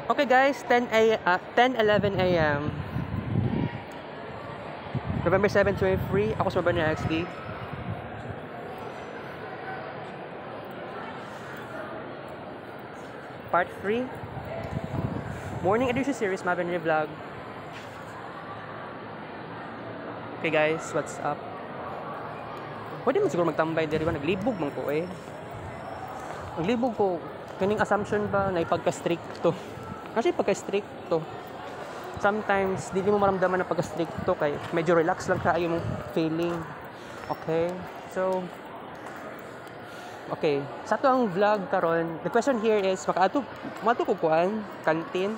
Okay guys, 10:11 a.m. November 7, 2023. Ako si Robert XD. Part 3. Morning edition series, Mavenry Vlog. Okay guys, what's up? Pwede mo siguro magtambay diri ba? Naglibog man ko eh. Naglibog ko. Kaning assumption ba na ipagka-stricto? Kasi pagka-stricto. Sometimes, di mo maramdaman na pagka-stricto kay medyo relax lang kayo mong feeling. Okay? So, okay. Sa to ang vlog karon, the question here is, mato ko kuan, kantin.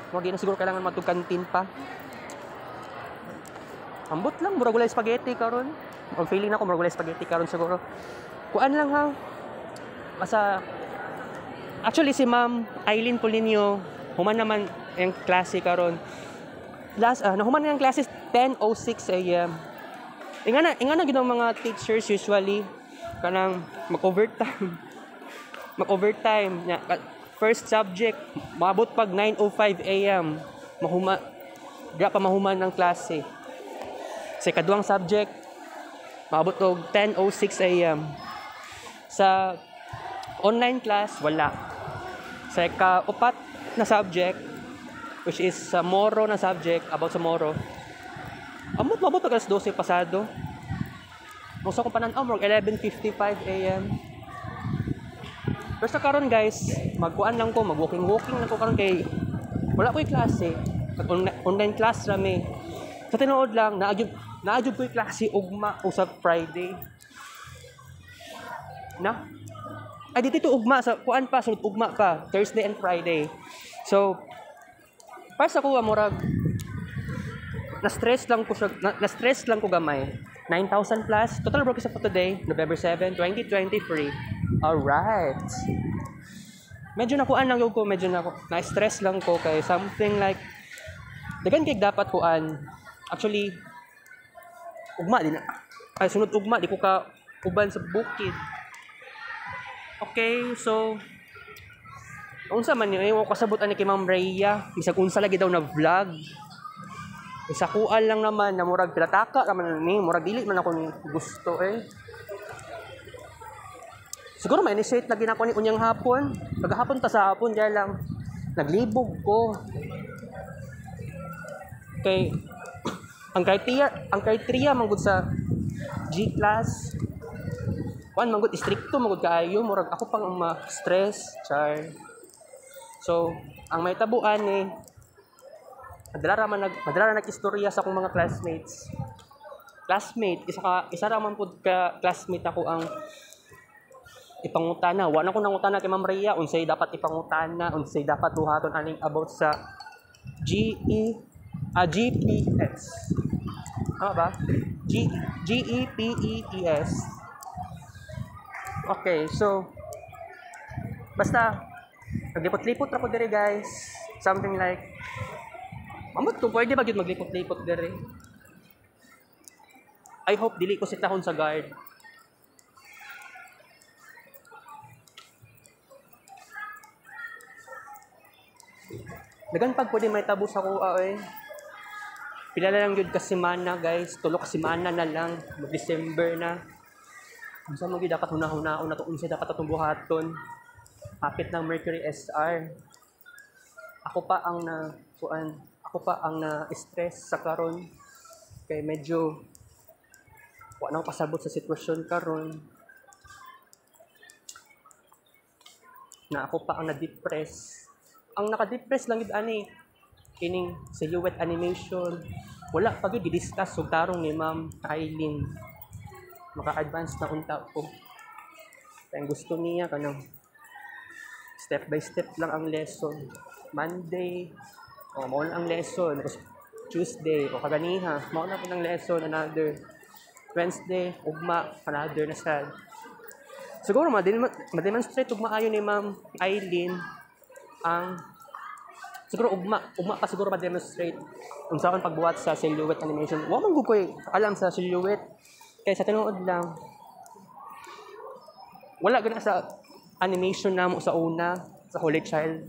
Di na siguro kailangan matug kantin pa. Ambot lang, murag walay spaghetti karon. O feeling na ko murag walay spaghetti karon siguro. Kuan lang ha. Basta actually si Ma'am Eileen Polinio, human naman yung klase karon. Nahuman nga ang klase 10:06 a.m. Ingana ginang mga teachers usually kanang mag-overtime. Mag-overtime. First subject, maabot pag 9:05 a.m. Mahuman ng klase. Sa ikaduhang subject, maabot og 10:06 a.m. Sa online class, wala. Sa ikaupat na subject, which is sa Moro na subject, about sa Moro, mabot pag alas 12 pasado. Kung sa kong pananaw, 11:55 a.m. Pero sa karon guys, magkuan lang ko, mag-walking lang ko karon kay wala ko yung klase. Online class rami. Sa tinuod lang, naadjud ko yung klase ugma o sa Friday. Na? Ay, dito ugma sa kuan pa, sunod ugma pa, Thursday and Friday. So, para sa kuha murag na-stress lang ko gamay. 9,000 plus total broke sa for today, November 7, 2023. All right. Medyo nakuan lang ko, na-stress lang ko kay something like dagan kay dapat kuan. Actually, ugma din. Ay, sunod ugma di ko ka uban sa bukid. Okay, so unsa man yun, kasabot ani kay Ma'am Rhea, bisag unsa lagi daw na vlog. Isa kuan lang naman na murag pilataka naman ni, murag dili man ako ni gusto eh. Siguro ma-initiate lagi na ako ni unyang hapon. Paghapon ta sa hapon diya lang naglibog ko. Okay. Ang criteria manggod sa G-class kuan manggod stricto manggod kaayo, murag ako pang ma-stress, char. So, ang may tabuan ni madala ra nag-istorya sa akong mga classmates. Isa ra man pud ka classmate ako ang ipangutana. Wa na ko nangutana kay Ma'am Rhea unsay dapat ipangutana, unsay dapat buhaton aning about sa GPS. Ano ba? GEPEES. Okay, so basta naglipot-lipot ra ko dire guys. Something like amot ko pwede ba gyud maglipot-lipot dire. I hope dili ko sitahon sa guard. Dagan pag pwede may tabo sa kuha eh. Pila lang yun ka semana guys, tulo ka semana na lang, December na. Unsa mo gyud dapat hunahuna na to, unsa dapat atong buhaton. Hapit ng Mercury SR. Ako pa ang na-stress sa karon kay medyo wa na pasabot sa sitwasyon karon. Na ako pa ang na-depress. Ang naka-depress lang gid ani kining silhouette animation. Wala pa gyud i-discuss og tarong ni Ma'am Eileen. Maka-advance na unta ko. Kaya gusto niya kanang step by step lang ang lesson. Monday, mao na ang lesson. Tuesday, kaganiha, mao na po ng lesson, another. Wednesday, ugma, another na sad. Siguro ma-demonstrate ugma ayo ni Ma'am Eileen ang siguro ugma pa siguro ma-demonstrate unsa kan pagbuhat sa silhouette animation. Wa man gud koy alam sa silhouette. Kaya sa tinuod lang, wala gana sa animation namo sa una, sa Holy Child.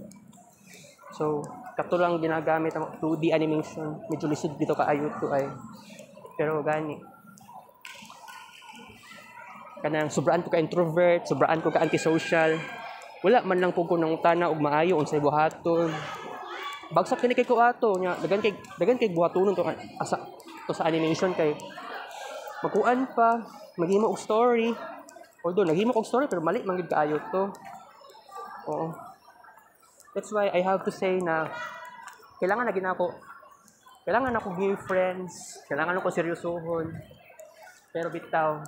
So, kato lang ginagamit ang 2D animation. Medyo lisod dito kaayo to ay. Pero gani. Kanang sobraan ko ka introvert, sobraan ko ka antisocial. Wala man lang pug ko nangutana og maayo unsay buhaton. Bagsak kini kay ko ato nya dagan kay buhatonon to sa animation kay magkuan pa, maghimo og story. Although naghimo og story pero mali man gid kaayo to. Oo. That's why I have to say na kailangan ako new friends, kailangan ako seryosohon. Pero bitaw,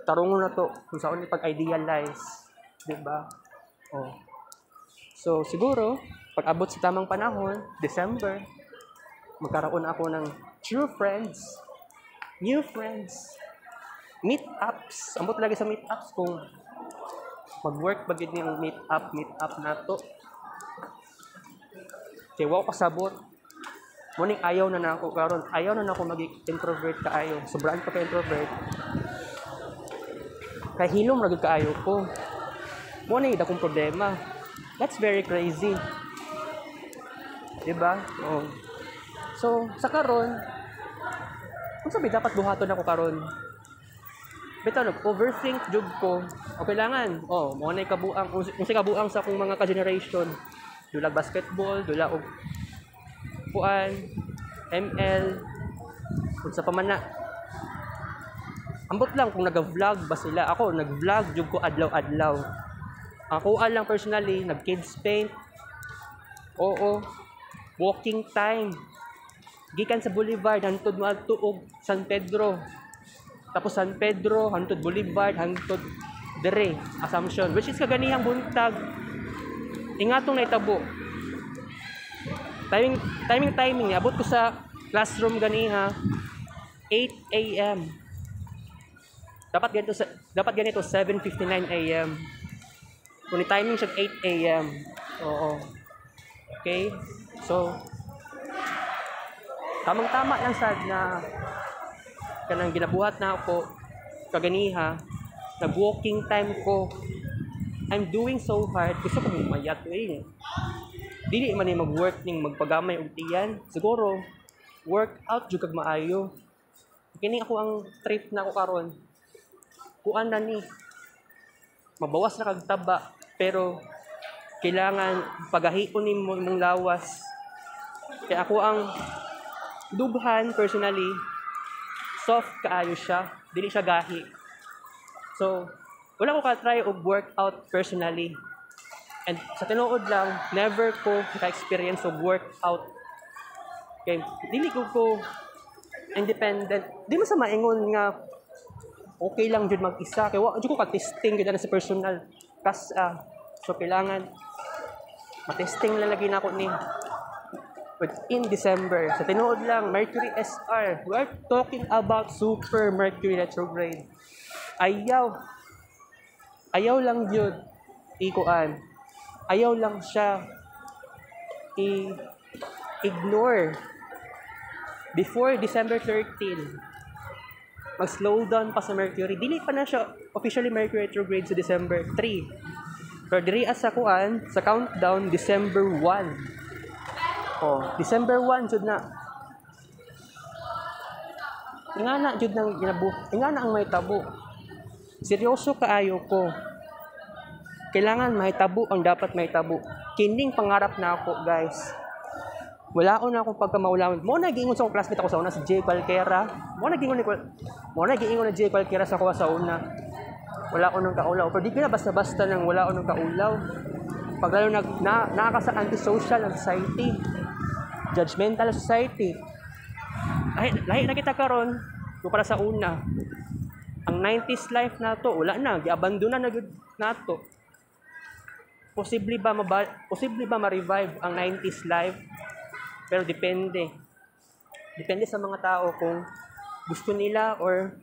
tarungon na to kung saan ni pag-idealize, di ba? Oh. So siguro, pag abot sa tamang panahon, December, magkaroon ako ng true friends, new friends, meetups. Ambot lagi sa meetups kung mag-work bagid niyang meetup na to. Kaya wow kasabot. Muning ayaw na nako karon. Ayaw na nako mag-introvert kaayo. Sobraan pa ka introvert. Kay hilom ra gid kaayo ko. Mo na akong problema. That's very crazy. Diba? Oh. So, sa karon, kung sabi dapat buhaton ako karon. Bitaw overthink jud ko. O kailangan, mo na kabuang, kung kabuang sa akong mga ka-generation. Dula basketball, dula og puan, ML, kung sa pamana. Ambot lang kung nag-vlog ba sila. Ako, nag-vlog jud ko adlaw-adlaw. Ako lang personally, nag-kids paint. Oo. Walking time. Gikan sa Boulevard, hantod moadto og San Pedro. Tapos San Pedro, hantod Boulevard, hantod Dere, Assumption. Which is kaganihang buntag. Ingatong naitabo. Timing. Abot ko sa classroom ganiha 8 a.m. Dapat ganito 7:59 a.m. Kung timing siya 8 a.m. Oo. Okay? So, tamang-tama lang sad na kanang ginabuhat na ako kaganiha, nag-walking time ko. I'm doing so hard. Gusto ko mayat dili man ni mag-work ning magpagamay og tiyan. Siguro workout jud kag maayo. Kini ako ang trip na ako karon. Kuan na ni mabawas na kag taba pero kailangan pagahion nimo imong lawas. Kaya ako ang dughan personally soft kaayo siya, dili siya gahi. So, wala ko ka-try og workout personally. And sa tinuod lang, never ko naka-experience og workout. Okay, dili ko independent. Di mo sa maingon nga okay lang jud mag-isa kay wa jud ko ka-testing gid sa personal. So kailangan ma-testing lang lagi nako ni within December. Sa tinuod lang, Mercury SR. We are talking about super Mercury retrograde. Ayaw lang yun ikuan. Ayaw lang siya ignore. Before December 13, mag-slow down pa sa Mercury. Dili pa na siya officially Mercury retrograde sa December 3. Pero diri sa kuan, sa countdown, December 1. December 1 jud na. Ingana jud nang ingana ang may tabo. Seryoso kaayo ko. Kailangan mahitabo ang dapat mahitabo. Kining pangarap na ako, guys. Wala ko na akong pagkamaulawan. Mo na giingon sa akong classmate ako sa una si Jay Qualquera. Mo na giingon na Jay Qualquera sa kuha sa una. Wala ko nang kaulaw. Pero di ko na basta-basta nang wala ko nang kaulaw. Pag lalo nakaka sa antisocial ang society. Judgmental society. Lahi na kita karon para sa una. Ang 90s life na to, wala na, giabandona na gud nato. Posible ba ma-revive ang 90s life? Pero depende. Depende sa mga tao kung gusto nila or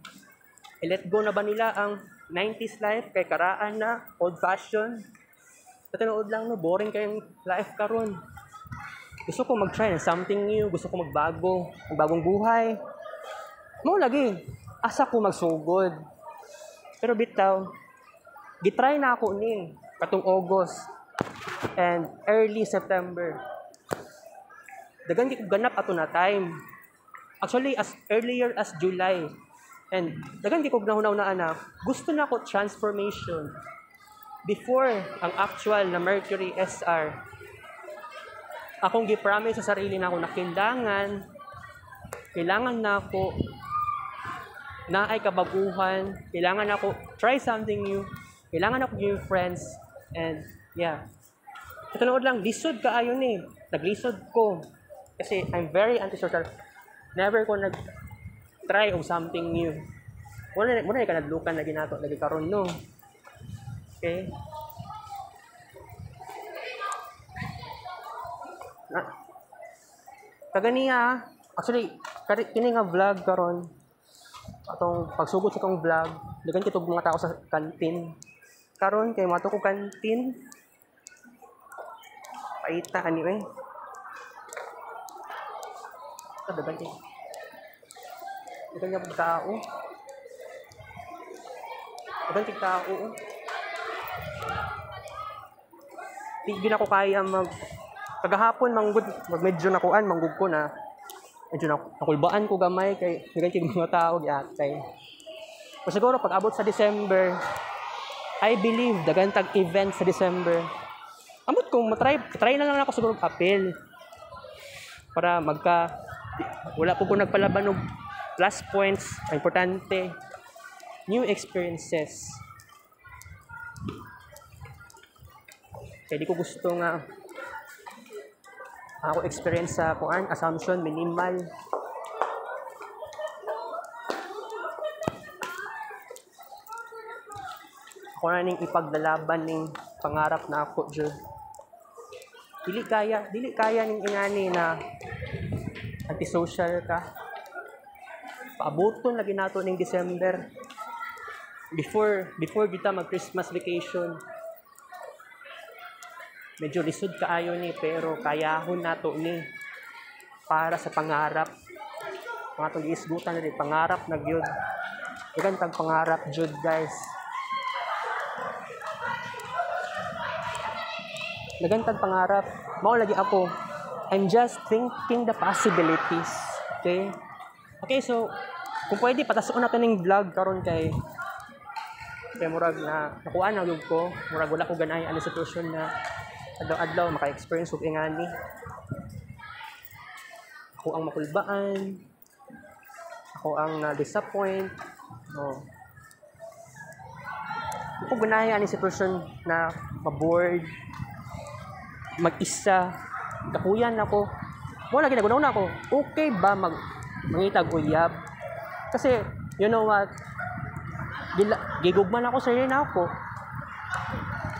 i-let go na ba nila ang 90s life kay karaan na, old fashion. Tanood lang no, boring kayong life karon. Gusto ko mag-try ng something new, gusto ko magbagong buhay. Mo lagi, asa ko magsugod. Pero bitaw, gitry na ako ni katong August. and early September. Dagan kay ganap ato na time. Actually, as earlier as July. And dagan kay kog nahunaw na ana, gusto na ko transformation before ang actual na Mercury SR. Akong gi-promise sa sarili na ako na kailangan na ako na ay kabaguhan, kailangan ako try something new, kailangan ako new friends, and yeah. Sa tinood lang, lisod kaayo ni. Naglisod ko. Kasi I'm very antisocial. Never ko nag-try of something new. Muna ka naglukan na ginato, lagi karon no. Okay? Kaganiya, actually, kini nga vlog karon, atong pagsugod sa tong vlog, dagan kitog mga tao sa kantin. Karon kay mato ko kantin. Paita anyway. Dagan kay. Dagan nga tao. Dagan kay tao. Di na ko kaya kagahapon medyo nakuan manggug ko na medyo nakulbaan ko gamay kay dagan mga tao giatay. O siguro pag abot sa December, I believe dagan tag event sa December. Amot kung try na lang ako siguro appeal para wala po ko nagpalaban og plus points, importante new experiences. Kaya di ko gusto nga ako experience sa assumption minimal. Ako na ning ipaglalaban ning pangarap na ako jud. Dili kaya ning ingani na antisocial ka. Paaboton lagi nato ning December. Before kita mag Christmas vacation. Medyo lisod kaayo ni pero kayahon nato ni para sa pangarap. Mga itong giisgutan na pangarap na gyud. Ikan tag pangarap jud guys. Nagantag pangarap. Mao lagi ako. I'm just thinking the possibilities. Okay, so kung pwede patason nato ning vlog karon kay murag na nakuha na gyud ko. Murag wala ko ganay ang sitwasyon na adlaw-adlaw maka-experience og ingani. Ako ang makulbaan. Ako ang na-disappoint. Ako ganay ang sitwasyon na ma-bored, mag-isa, kapuyan ako. Wala ginagunaw na ako. Okay ba mangitag uyab? Kasi, you know what? Gigugman ako sa na ako.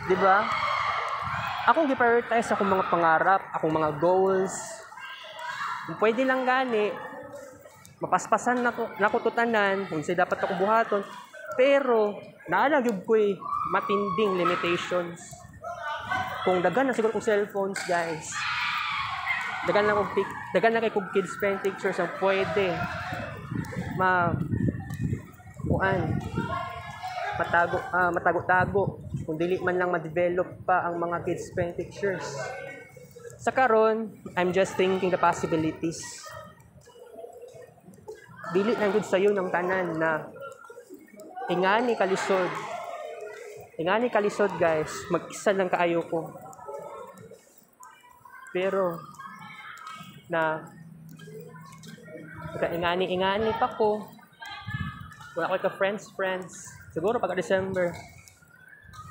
Diba? Akong gi-prioritize akong mga pangarap, akong mga goals. Kung pwede lang gani, mapaspasan na ko tutanan, kung sa'y dapat ako buhaton. Pero, naalagyog ko'y matinding limitations. Kung dagan na siguro kong cellphones, guys. Dagan na kay kong kids pen pictures ang pwede matago-tago kung dili man lang ma-develop pa ang mga kids pen pictures. Sa karon, I'm just thinking the possibilities. Dili na gud sayo ng tanan na ingani kalisod guys, mag-isa lang kaayo ko. Pero na ingani pa ko. Wala ko ka friends. Siguro pagka December,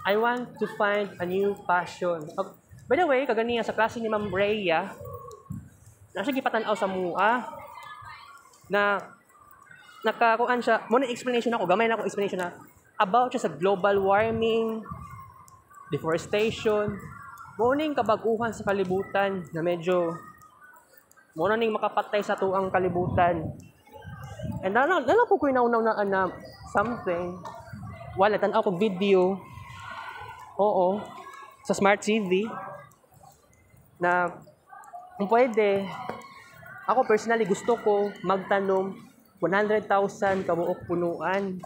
I want to find a new passion. By the way, kaganiya sa klase ni Ma'am Rhea, nasa gipatanaw sa mua na nakakuan siya, muna explanation ako, gamay na ako explanation na about siya sa global warming, deforestation, muning kabaguhan sa kalibutan na medyo muna ning makapatay sa tuang kalibutan. And nalang po ko naunaw na something. Wala, tanaw ko video. Oo. Sa Smart TV. Na kung pwede, ako personally gusto ko magtanom 100,000 kabuok punuan.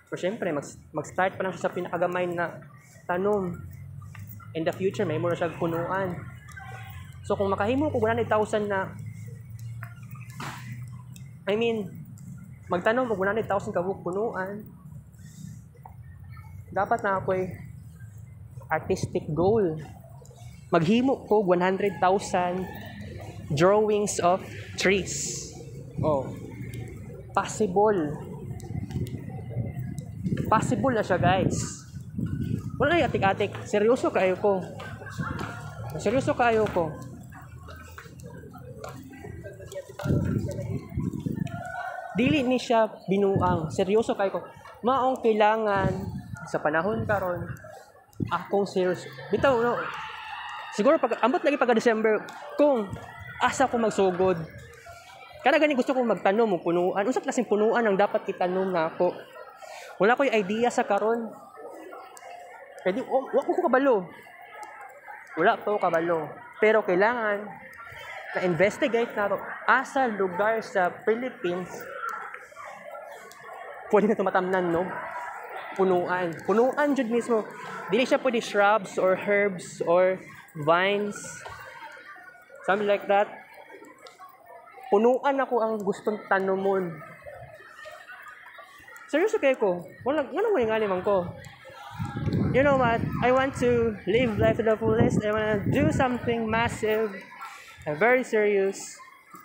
Pero syempre, mag-start pa lang siya sa pinakagamay na tanom. In the future, may mura siya punuan. So, kung makahimo ko 100,000 na, magtanong mo 100,000 kabuk punuan, dapat na ako'y artistic goal. Maghimo ko 100,000 drawings of trees. Oh, possible. Possible na siya, guys. Wala yung atik-atik. Seryoso kayo ko. Dili ni siya binuang. Seryoso kayo ko. Maong kailangan sa panahon karon akong serious. Bitaw, no? Siguro pag ambot lagi pagka December kung asa ko magsugod. Kana gani gusto kong magtanom mo punuan. Unsa klaseng punuan ang dapat itanom na ako? Wala ko yung idea sa karon. Pwede wa ko kabalo. Wala ko kabalo. Pero kailangan na investigate na asa lugar sa Philippines pwede na tumatamnan, no? Punuan jud mismo. Dili siya pwede shrubs or herbs or vines. Something like that. Punuan ako ang gustong tanomon. Seryoso kayo ko. Wala mo yung man ko. You know what? I want to live life to the fullest. I want to do something massive and very serious.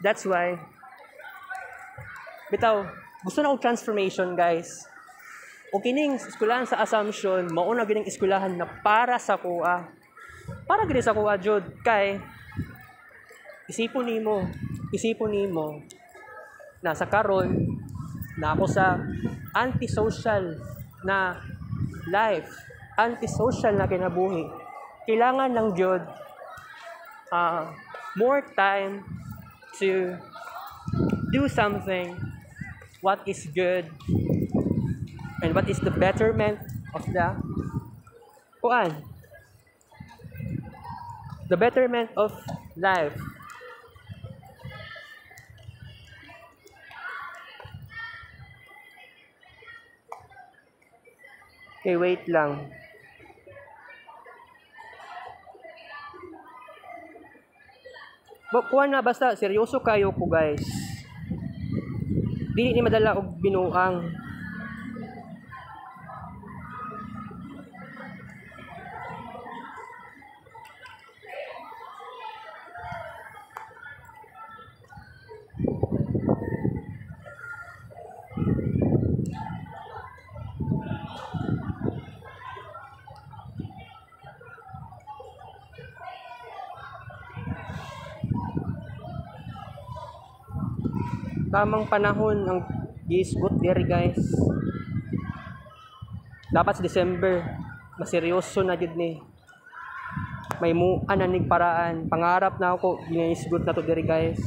That's why. Bitaw, gusto na akong transformation, guys. O kining eskwelahan sa Assumption, mauna gining eskwelahan na para sa kuha. Para gini sa kuha, jud. Kay, isipon nimo, na sa karon na ako sa antisocial na life, antisocial na kinabuhi. Kailangan ng jud more time to do something what is good and what is the betterment of the betterment of life. Okay, wait lang. Kuha na, basta seryoso kayo ko, guys. Dili ni madala og binuang. Tamang panahon ang gisgot diri, guys. Dapat sa December maseryoso na jud ni. May muan na ning paraan. Pangarap na ako ginisgot na to diri, guys.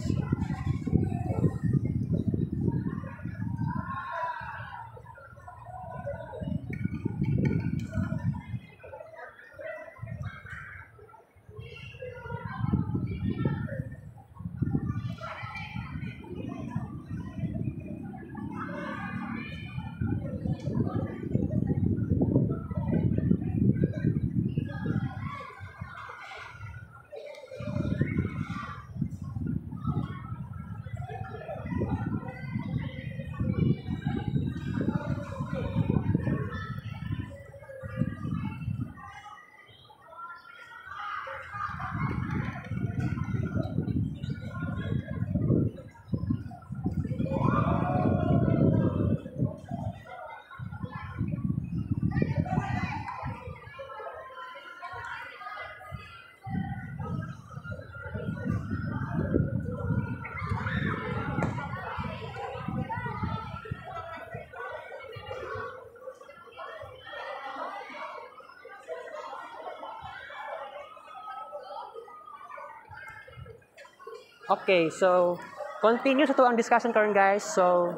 Okay, so continue sa to ang discussion karon, guys. So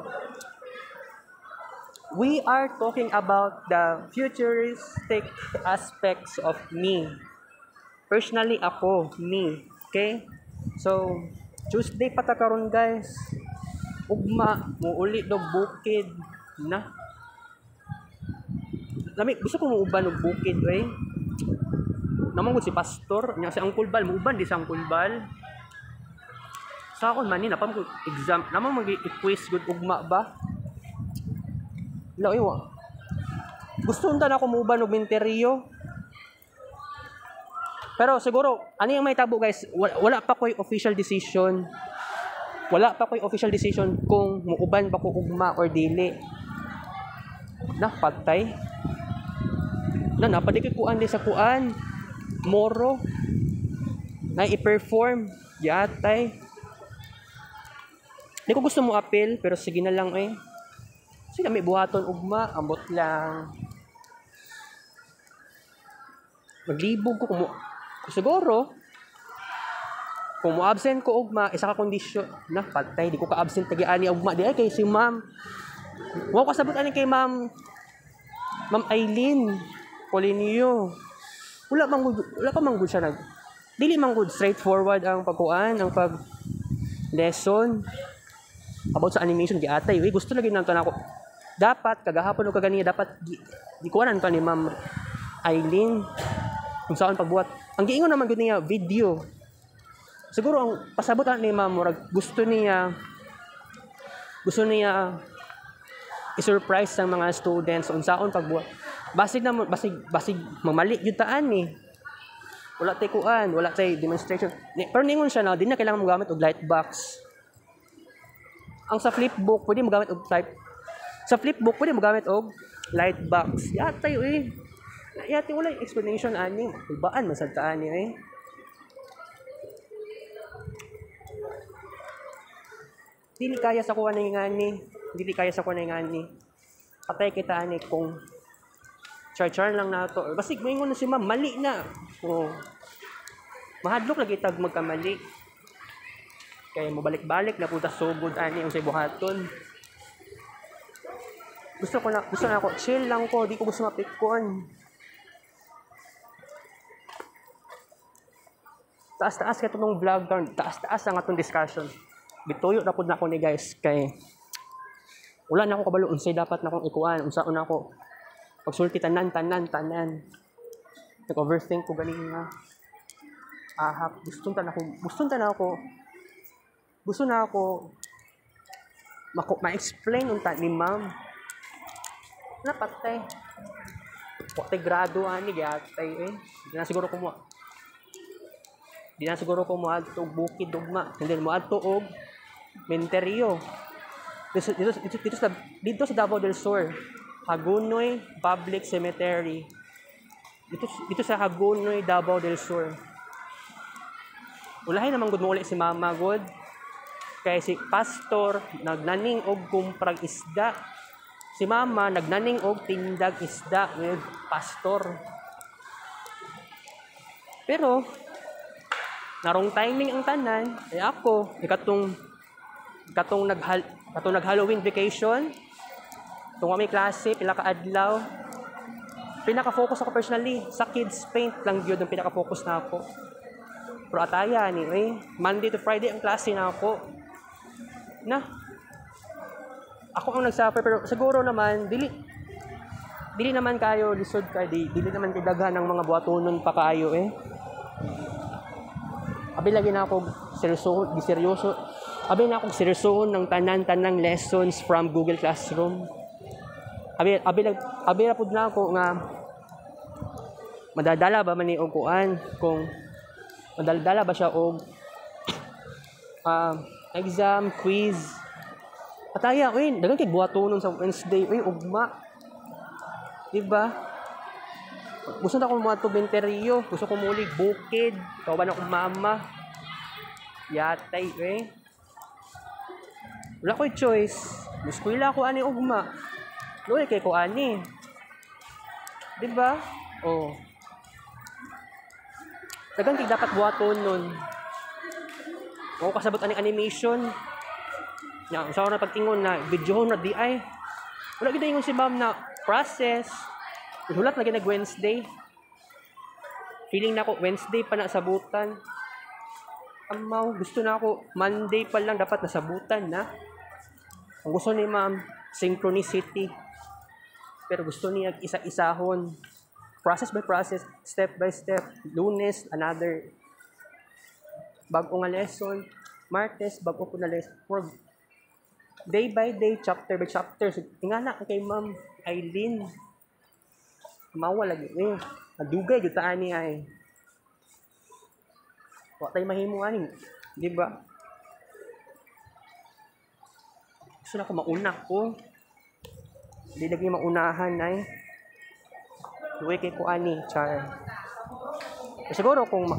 we are talking about the futuristic aspects of me. Personally ako, me. Okay? So Tuesday pa ta karon, guys. Ugma mo uli do bukid na. Lami gusto ko mo uban og bukid, eh. naman gud si pastor, nya si Uncle Bal, muuban di sa Uncle Bal. Sa akon man ni napam ko exam, naman mag-quiz gud ugma ba? Laoy wa. Gusto unta na ako muuban og minteryo. Pero siguro, ano yung may tabo guys, wala pa ko'y official decision. Wala pa ko'y official decision kung muuban pa ko ugma or dili. Patay. Napadikit kuan di sa kuan. Moro. Na i-perform. Yatay. Di ko gusto mo appeal, pero sige na lang eh. Sige may buhaton ugma, ambot lang. Maglibog ko siguro kung mo-absent ko ugma, isa ka kondisyon patay, di ko ka-absent tagi-ani ugma di ay kay si ma'am. Wow, kasabot ani kay Ma'am Eileen Polinio. Wala pa man good siya dili man good straightforward ang pagkuan, ang pag lesson about sa animation giatay. Gusto lagi nanto nako. Dapat kagahapon o kaganiya dapat gikuanan ka ni Ma'am Eileen kung saan pagbuhat. Ang giingon naman gud niya video. Siguro ang pasabot ni Ma'am murag gusto niya i-surprise ang mga students unsaon pagbuhat. Basig mamali jud taan ni. Wala tay kuan, wala tay demonstration. Pero ningon siya na di na kailangan mo gamit og light box. Ang sa flipbook pwede mo gamit og light box. Yatay yati wala explanation ani. Ibaan man sad taan ni Dili kaya sa kuha na ngani. Patay kita ani kung char lang na to. Basig moingon na si Ma'am mali na. Mahadlok lagi tag magkamali. Kaya mo balik-balik na punta sugod ani unsay buhaton. Gusto na ako chill lang ko, di ko gusto mapikon. Taas-taas ka itong vlog turn. Taas-taas ang atong discussion. Bituyo na po na ako ni guys. Kay wala na ako kabalo. Unsay dapat na akong ikuan. Unsaon na ako. Pagsulti tanan. Nag-overthink ko galing na. Ahap. Gusto na ako ma-explain unta ni Ma'am. Napatay. Pati grado ani gyatay Di na siguro ko mo adto og bukid ugma. Hindi mo adto og Minteryo. Dito sa Davao del Sur, Hagonoy Public Cemetery. Dito sa Hagonoy, Davao del Sur. Ulahay naman gud mo uli si Mama gud. Kay si pastor nagnaning og kumprag isda. Si Mama nagnaning og tindag isda with pastor. Pero narong timing ang tanan, ako katong nag-Halloween vacation, tungwa may klase, pila ka adlaw, pinaka-focus ako personally sa kids paint lang gyud ang pinaka-focus na ako. Pero ataya ni Monday to Friday ang klase na ako. Ako ang nagsuffer, pero siguro naman dili naman kayo lisod kay dili naman kay daghan ng mga buhatonon pa kayo Abi lagi na ako seryoso. Abi na ako seryoso ng tanan-tanang lessons from Google Classroom. Abi na pud na ako nga madadala ba man ni og kuan, kung madadala ba siya og exam, quiz. Ataya daghang kay buhatonon sa Wednesday ugma. Diba? Gusto na akong mga tubenteryo. Gusto ko mulig bukid. Kawan akong mama. Yatay wala ko'y choice. Eskwela ako ani ugma. Loy kay ko ani. Diba? Dagang kay dapat buhaton nun. Kasabot ani animation. Usaw na pagtingon na video na di ay. Wala gid ingon si Ma'am na process. Hulat na nag-Wednesday. Feeling na ako, Wednesday pa na sabutan. Gusto na ako, Monday pa lang dapat nasabutan na. Ang gusto ni Ma'am, synchronicity. Pero gusto niya isa-isahon. process by process, step by step. Lunes, another bago nga lesson. Martes, bago ko na lesson. For day by day, chapter by chapter. So, ingana kay Ma'am Eileen. Mawala lagi eh. Nadugay gyud ta ani ay. Wa tay mahimo ani, di ba? Gusto na ko mauna ko. Di lagi maunahan ay. Duwe kay ko ani, char. Siguro kung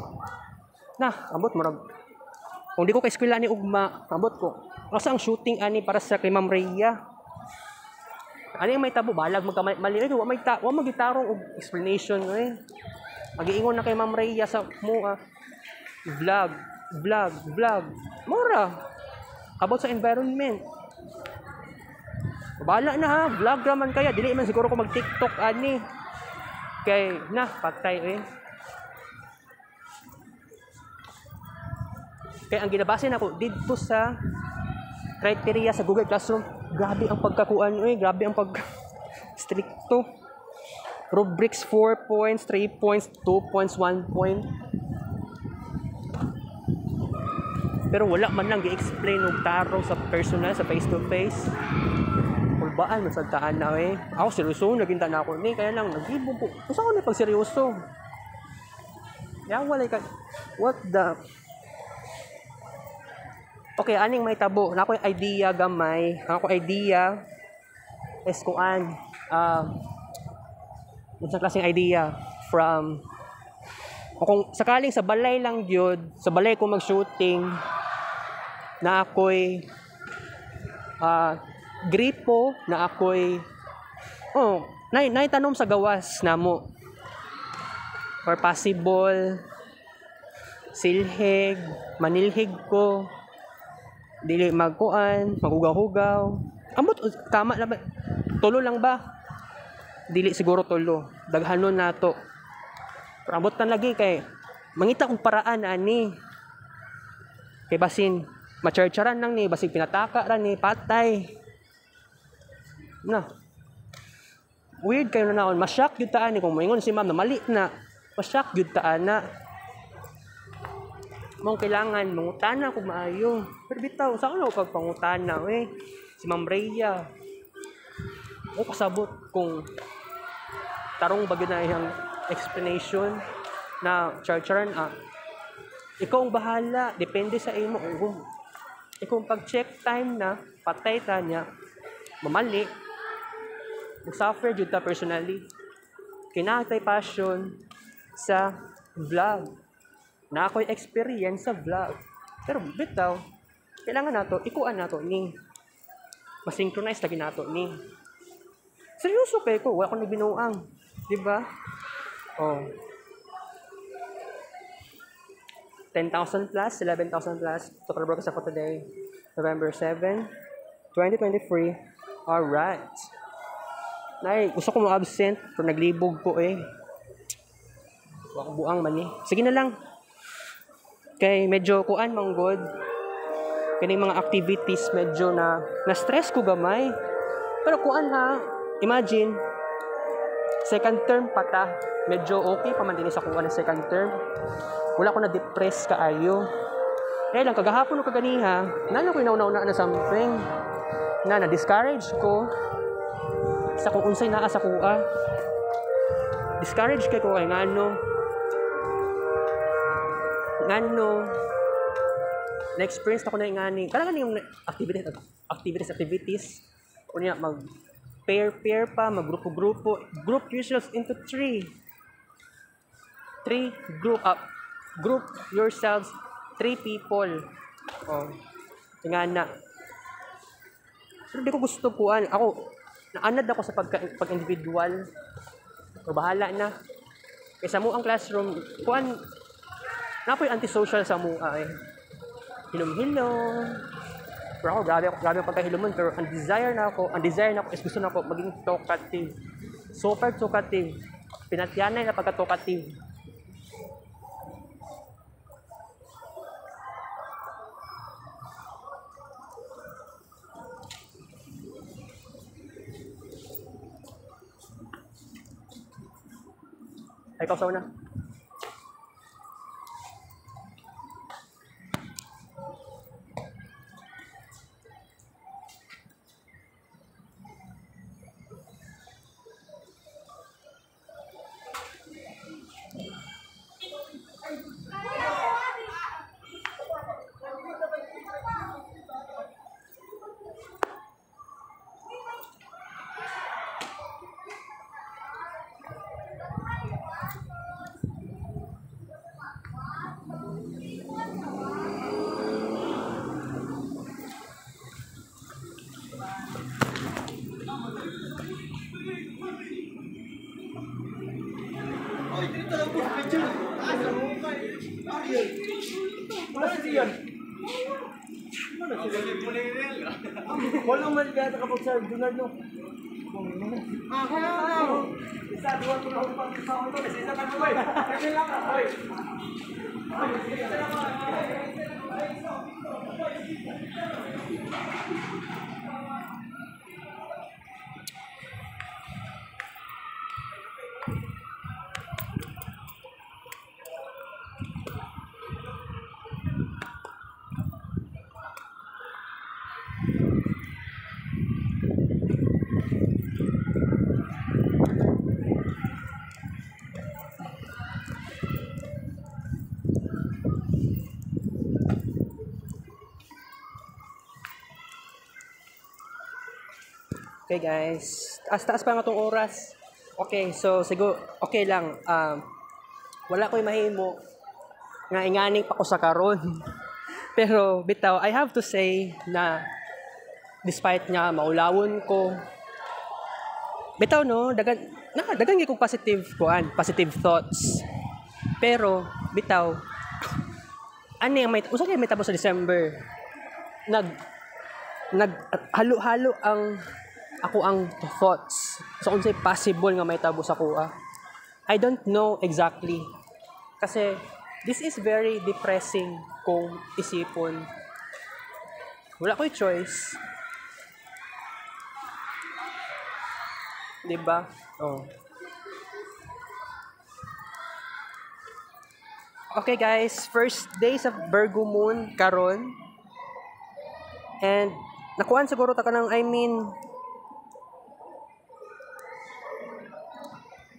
abot mo rag. Kung di ko kay eskwela ni ugma, abot ko. Kasi ang shooting ani para sa kay Ma'am Rhea. Ani may tabo balag magkamali ay wa magitarong og explanation eh. Magiingon na kay Ma'am Rhea sa mo vlog. Mura. About sa environment. Bala na ha, vlog raman kaya dili man siguro ko mag TikTok ani. Kay patay eh. Kaya ang ginabase nako dito sa criteria sa Google Classroom, grabe ang pagkakuan grabe ang pag stricto. Rubrics 4 points, 3 points, 2 points, 1 point. Pero wala man lang gi-explain og tarong sa personal, sa face to face. Kulbaan masagtaan na eh. Ako seryoso naginta na ako ni kaya lang nagibog ko. Usa ko ni pag seryoso. Wala ka. What the Okay, aning may tabo. Nako idea gamay. Ako idea is kuan. Unsang klaseng idea from kung sakaling sa balay lang gyud, sa balay ko mag-shooting na ako'y gripo, na ako'y naitanom sa gawas namo. Or possible silhig, manilhig ko. Dili magkuan, magugaw-hugaw. Ambot tama na ba? Tulo lang ba? Dili siguro tulo. Daghanon nato. Pero ambot tan lagi kay mangita kong paraan ani. Kay basin macharcharan lang ni, basig pinataka ra ni patay. Na. Weird kayo na naon. Masyak gyud ta ani kung moingon si ma'am na mali na. Masyak gyud ta ana. Mong kailangan mangutana kung maayo. Pero bitaw, saan ako pagpangutana si Ma'am Rhea. O kasabot kung tarong bagay na iyang explanation na charcharan ikaw ang bahala, depende sa imo. Ikaw pag-check time na, patay ta niya, mamali, mag-suffer jud ta personally. Kinatay passion sa vlog. Na ako'y experience sa vlog. Pero bitaw, kailangan nato, ikuan nato ni. Masynchronize lagi nato ni. Seryoso kay ko, wala ko nabinuang. Diba? 10,000 plus, 11,000 plus. Total broadcast for today, November 7, 2023. Alright. Nay, gusto ko mo-absent, pero naglibog ko Wala ko buang man Sige na lang. Kay medyo kuan manggod. Kani mga activities medyo na-stress ko gamay. Pero kuan ha, imagine second term pa ta. Medyo okay pa man din sa kuan ng second term. Wala ko na depress kaayo. Kaya lang kagahapon o kaganiha, ko inauna na something na discourage ko sa kung unsay naa sa kuha. Discourage kay ko kay na-experience ako na ingani. Kailangan yung activities. Unya mag-pair pa, mag-grupo-grupo. Group yourselves into 3. Group yourselves 3 people. Ingana. Pero di ko gusto kuan. Naanad ako sa pag-individual. O bahala na. Kaysa mo ang classroom, kuan, napoy antisocial sa mua Hilom-hilom. Pero ako, grabe ang pagkahilomon. Pero ang desire na ako is gusto na ako maging talkative. Super talkative. Pinatyanay na pagka-talkative. Ay, kausaw na. Walang maligaya kapag sa Junard no. Isa, dua, tulong ko pang isa ko to. Isa ka to, boy. Kasi lang ka, boy. Okay guys, taas pa nga itong oras. Okay, so siguro, okay lang. Wala ko'y mahimo nga inganing pa ko sa karon. Pero bitaw, I have to say na despite nga maulawon ko, bitaw no, dagan gyud kong positive thoughts. Pero bitaw, ani ang usa kay may tabo sa December. Halo-halo ang thoughts. So unsay possible nga may tabo sa kuha. I don't know exactly. Kasi this is very depressing kung isipon. Wala ko'y choice. Diba? Oh. Okay guys, first days of Virgo moon karon. And nakuan siguro ta kanang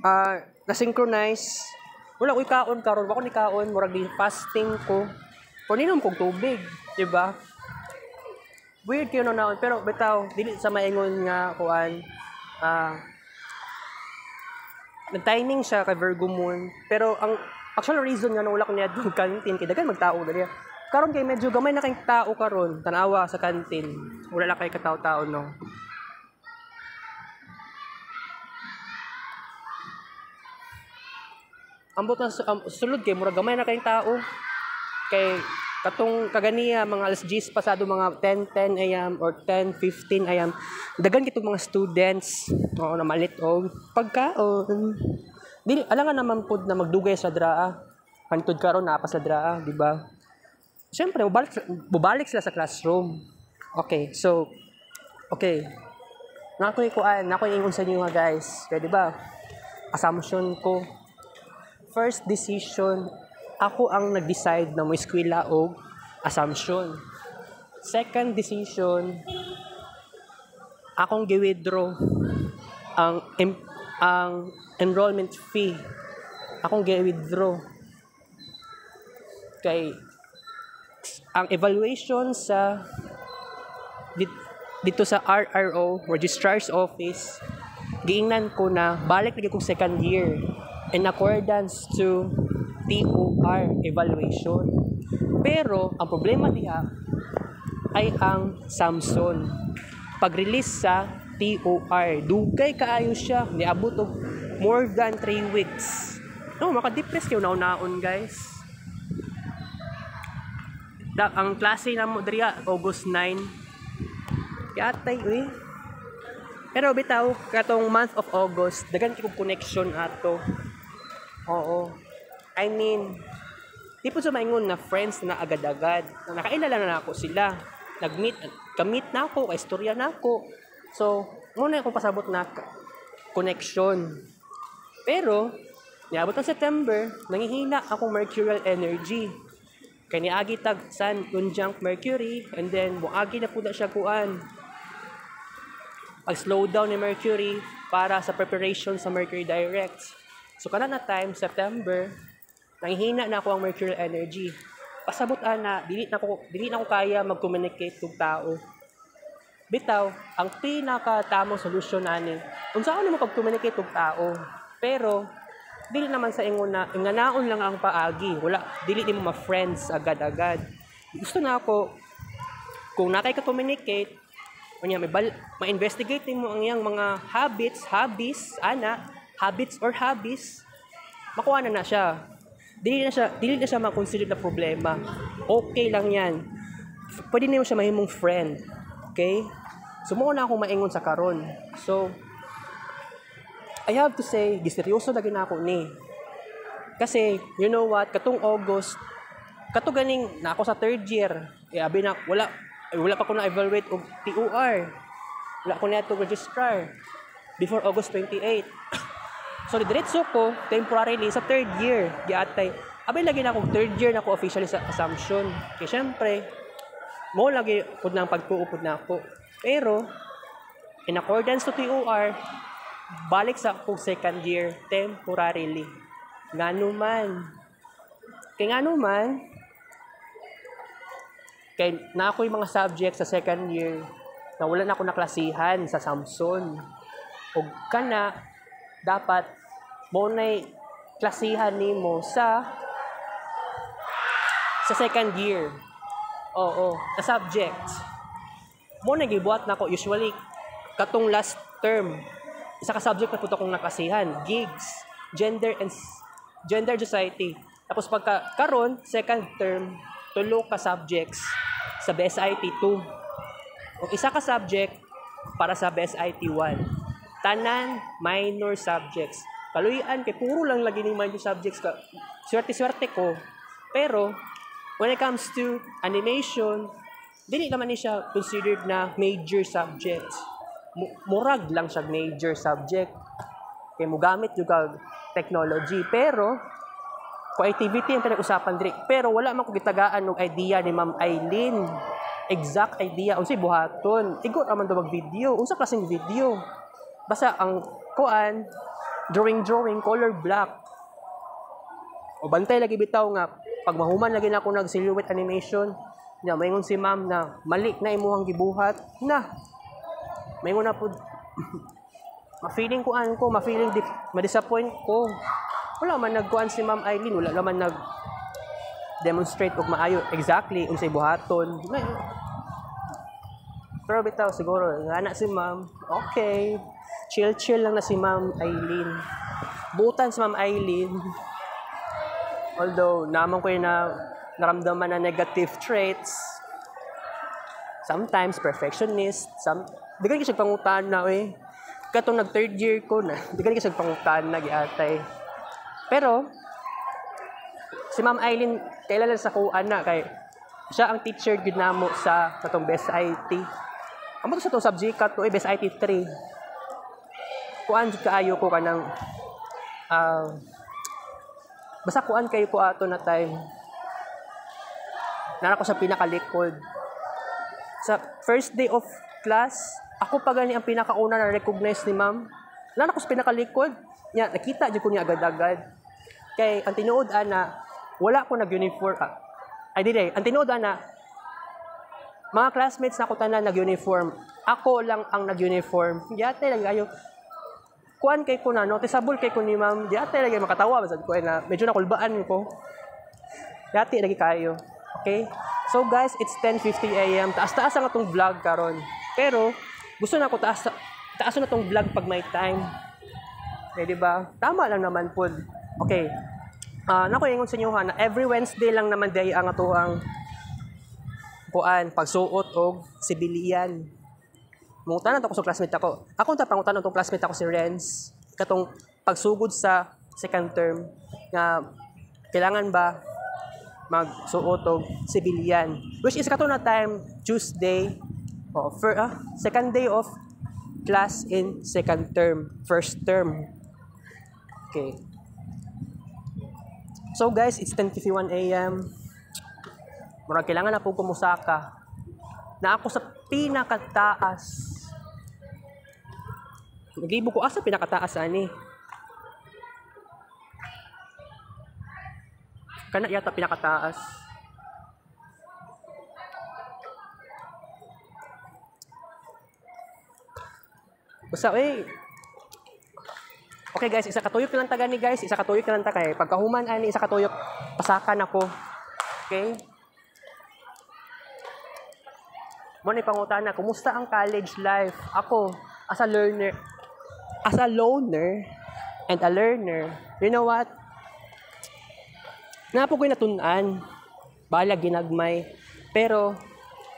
na-synchronize. Wala ko'y kaon karon, wako ni kaon, murag di fasting ko. Paninom kog tubig, di ba? Weird kayo naon, pero bitaw dili sa maingon nga kuan. Nag-timing siya kay Virgo moon, pero ang actual reason nga na wala ko niya doon kantin kay dagan magtao dali. Karon kay medyo gamay na kay tao karon, tanawa sa kantin. Wala lang kay katao-tao no. Ambot na sulod kay murag gamay na kay tao. Kay katong kaganiya mga alas 10 pasado mga 10 AM or 10:15 AM dagan kitong mga students na malit og pagkaon. Dili alangan naman pud na magdugay sa draa. Hantod karon naa pa sa draa, di ba? Siyempre bubalik sila sa classroom. Okay, so nakoy ingon sa inyo nga guys. Kaya di ba? Assumption ko first decision, ako ang nag-decide na mo eskwela o assumption. Second decision, akong gi-withdraw ang enrollment fee. Akong gi-withdraw. Kay ang evaluation sa dito sa RRO, Registrar's Office, giingnan ko na balik lagi kong second year in accordance to TOR evaluation. Pero ang problema diha ay ang Samson. Pag-release sa TOR, dugay kaayo siya, niabot og more than 3 weeks. No, maka-depress kayo naon guys. Ang klase na mo diriya August 9. Yatay Pero bitaw katong month of August, dagan kay connection ato. Oo. I mean, di po sa maingon na friends na agad-agad. Nakailala na ako sila. Kamit na ako, kaistorya na ako. So, muna akong pasabot na connection. Pero, Niabot ng September, nangihina akong mercurial energy. Kaya niagi tag Sun conjunct Mercury, and then buagi na po na siya kuan. Pag-slow down ni Mercury para sa preparation sa Mercury direct. So kana na time, September, nangihina na ako ang mercurial energy. Pasabot ana, dili na ko kaya mag-communicate kog tao. Bitaw, ang pinaka-tamang solusyon ani, unsaon nimo pag-communicate kog tao. Pero dili naman sa ingon na inganaon lang ang paagi. Wala, dili nimo ma-friends agad-agad. Gusto na ako kung nakay ka communicate, unya ma-investigate mo ang iyang mga habits or hobbies, makuha na siya. Dili na siya ma-consider na problema. Okay lang 'yan. Pwede nimo siya mahimong friend. Okay? So mo na akong maingon sa karon. So I have to say, giseryoso na ginako ni. Kasi, you know what, katong August, ganing na ako sa third year, abi na, wala pa ko na-evaluate og TOR. Wala ko na ito registrar before August 28. So, diretso ko, temporarily, sa third year, giatay. Abi lagi na akong third year na ako officially sa assumption. Kaya syempre, mo lagi po ng pagtuupod na ako. Pero, in accordance to TOR, balik sa akong second year temporarily. Ngano man. Kay na ako yung mga subjects sa second year na wala na ako naklasihan sa Samson. O kana, dapat mo na'y klasihan nimo sa second year. Oo, sa subjects. Mo na gibuhat na ako usually katong last term. Isa ka subject na puto kong nakasihan, gigs, gender society. Tapos pagka karon second term, 3 ka subjects sa BSIT 2. O isa ka subject para sa BSIT 1. Tanan minor subjects. Kaluyan kay puro lang lagi ning minor subjects ka. Swerte ko. Pero when it comes to animation, dili naman ni siya considered na major subjects. Murag lang siya major subject. Kaya mo gamit yung technology. Pero, creativity ang pinag-usapan diri. Pero wala man ko gitagaan ng idea ni Ma'am Eileen. Exact idea. Unsay buhaton. Igo naman daw mag-video. Unsa klaseng video? Basta ang kuan, drawing, color black. O bantay lagi bitaw nga, pag mahuman lagi na ako nag-silhouette animation, na mayngon si Ma'am na mali na imuhang gibuhat, na may na po ma-feeling ma-disappoint ko. Wala man nagkuan si Ma'am Eileen, wala naman nag-demonstrate og maayo exactly unsay buhaton. Pero bitaw siguro ngana si Ma'am, okay. Chill lang na si Ma'am Eileen. Butan si Ma'am Eileen. Although naman ko na naramdaman na negative traits. Sometimes perfectionist, di ka siya pangutan na katong nag third year ko na, di ka siya pangutan na giatay. Pero si Ma'am Eileen kailan sa kuan na kay siya ang teacher gid namo sa katong BSIT. Amo sa tong subject to BSIT 3. Kuan jud kaayo ko kanang basta kuan kayo ko ato na time. Nara ko sa pinakalikod. Sa first day of class, ako pa gani ang pinakauna na recognize ni Ma'am. Nara ko sa pinakalikod. Nya nakita jud ko niya agad-agad. Kay ang tinuod ana, wala ko nag-uniform. Ang tinuod ana, mga classmates na ko tanan nag-uniform. Ako lang ang nag-uniform. Yate lagi ayo. Kuan kay ko na noticeable kay ko ni Ma'am. Yate lagi makatawa basad ko na medyo nakulbaan ko. Yate lagi kayo. Okay? So guys, it's 10:50 AM. Taas-taas ang atong vlog karon. Pero gusto na ko taas na tong vlog pag may time. Okay, di ba? Tama lang naman po. Okay. Nako ingon sa inyo ha, na every Wednesday lang naman day ang atoang kuan pagsuot og civilian. Mungutanan ako sa classmate ako. Ako ta pangutan tong classmate ako si Renz katong pagsugod sa second term nga kailangan ba magsuot og civilian, which is kato na time Tuesday second day of class in second term, first term. Okay. So guys, it's 10:51 a.m. Murag kailangan na po kumusaka. Na ako sa pinakataas. Nagibo ko asa pinakataas ani. Kana yata pinakataas. Basta okay guys, isa katuyok na lang taga ni guys, isa katuyok na lang taga eh. Pagkahuman ani isa katuyok, pasakan ako. Okay? Mo ni pangutana, kumusta ang college life? Ako, as a loner and a learner, you know what? Napo ko'y natunan, balag ginagmay, pero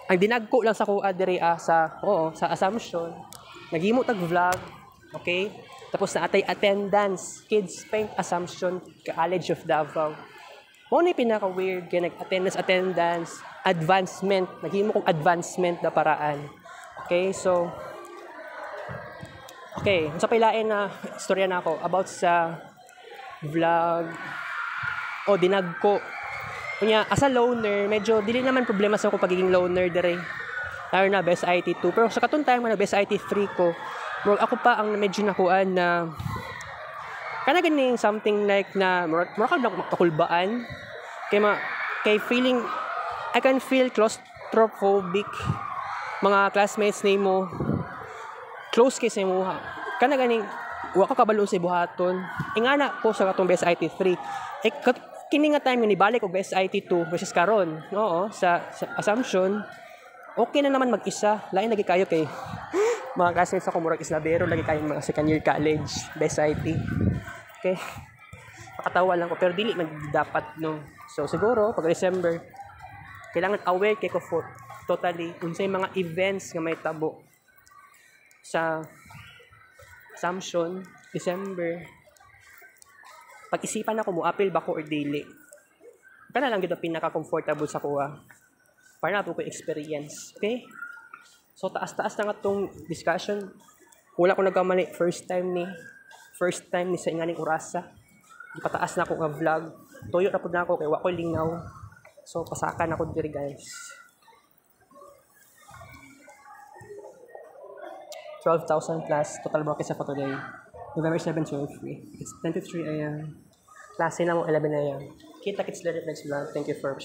ang dinagko lang sa kuha diri sa Assumption, naghimo tag vlog, okay? Tapos na atay attendance, Kids Paint Assumption College of Davao. Mo ni pinaka-weird kaya attendance, advancement, naghimo kong advancement na paraan. Okay, so sa pailain na istorya na ako about sa vlog o dinagko. Kunya, as a loner, medyo dili naman problema sa ako pagiging loner dire. Lalo na best IT 2. Pero sa katong time na best IT 3 ko, ako pa ang medyo nakuan na kana ganing something like na murag lang makulbaan. Kay feeling I can feel claustrophobic. Mga classmates nimo close kay sa imo. Kana ganing wa ka kabalo sa buhaton. Ingana ko sa katong best IT 3. Kini nga time ni balik og best IT 2 versus karon, no, sa Assumption. Okay na naman mag-isa. Lain lagi kayo kay mga classmates ako murag islabero lagi kayo mga second year college, best IT. Okay. Makatawa lang ko pero dili man dapat no. So siguro pag December kailangan aware kay ko totally unsay mga events nga may tabo sa Assumption December. Pag-isipan ako mo appeal ba ko or dili. Kana lang gid pinaka-comfortable sa kuha. Para na po ko experience. Okay? So, taas-taas na nga itong discussion. Wala ko nagkamali. First time ni sa inganing orasa. Ipataas na ako nga vlog. Tuyo na po na ako kay wako lingaw. So, pasakan ako diri guys. 12,000 plus total bucket sa for today. November 7, 12 It's 10:03 a.m. Klase na mo 11 a.m. Kita-kits later next vlog. Thank you for